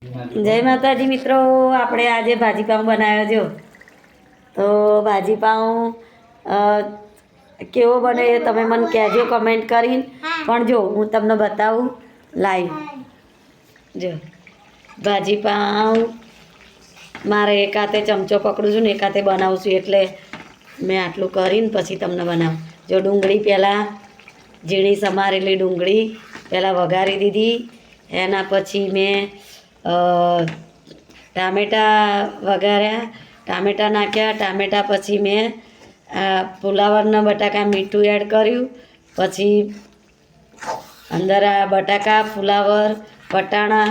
જય માતાજી મિત્રો, આપણે આજે ભાજીપાઉં બનાવ્યો જો. તો ભાજીપાઉં કેવો બને એ તમે મને કહેજો કમેન્ટ કરીને. પણ જો હું તમને બતાવું લાઈવ. જો ભાજીપાઉં મારે એક હાથે ચમચો પકડું છું ને એક હાથે બનાવું છું, એટલે મેં આટલું કરીને પછી તમને બનાવું. જો ડુંગળી પહેલાં ઝીણી સમારેલી ડુંગળી પહેલાં વઘારી દીધી. એના પછી મેં ટામેટાં વઘાર્યા, ટામેટાં નાખ્યા. ટામેટાં પછી મેં ફુલાવરના બટાકા મીઠું એડ કર્યું. પછી અંદર આ બટાકા ફુલાવર વટાણા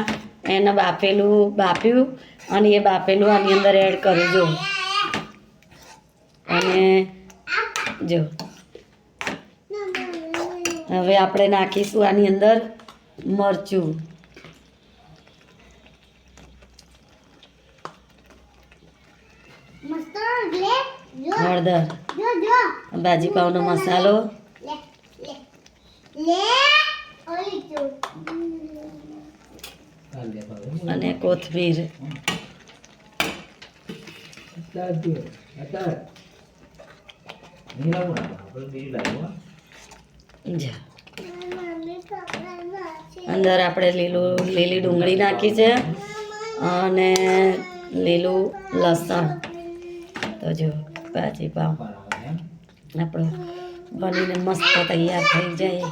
એને બાફ્યું અને એ બાફેલું આની અંદર એડ કર્યું જો. અને જો હવે આપણે નાખીશું આની અંદર મરચું. હળદર, ભાજીપાઉંનો મસાલો અને કોથમીર. અંદર આપણે લીલી ડુંગળી નાખી છે અને લીલું લસણ. તો જો ભાજીપાઉં આપણો બનીને મસ્ત તૈયાર થઈ જાય.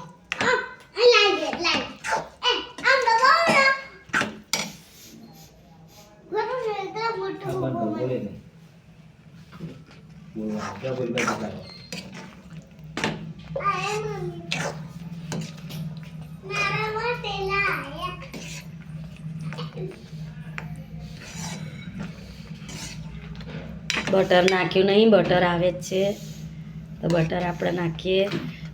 બટર નાખ્યું નહીં, બટર આવે જ છે તો બટર આપણે નાખીએ.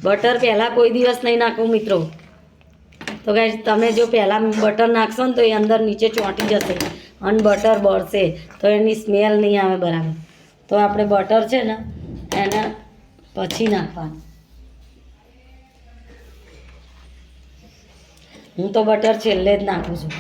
બટર પહેલાં કોઈ દિવસ નહીં નાખવું મિત્રો. તો ગાઈસ તમે જો પહેલાં બટર નાખશો ને તો એ અંદર નીચે ચોંટી જશે અને બટર બળશે તો એની સ્મેલ નહીં આવે બરાબર. તો આપણે બટર છે ને એને પછી નાખવાનું. હું તો બટર છેલ્લે જ નાખું છું.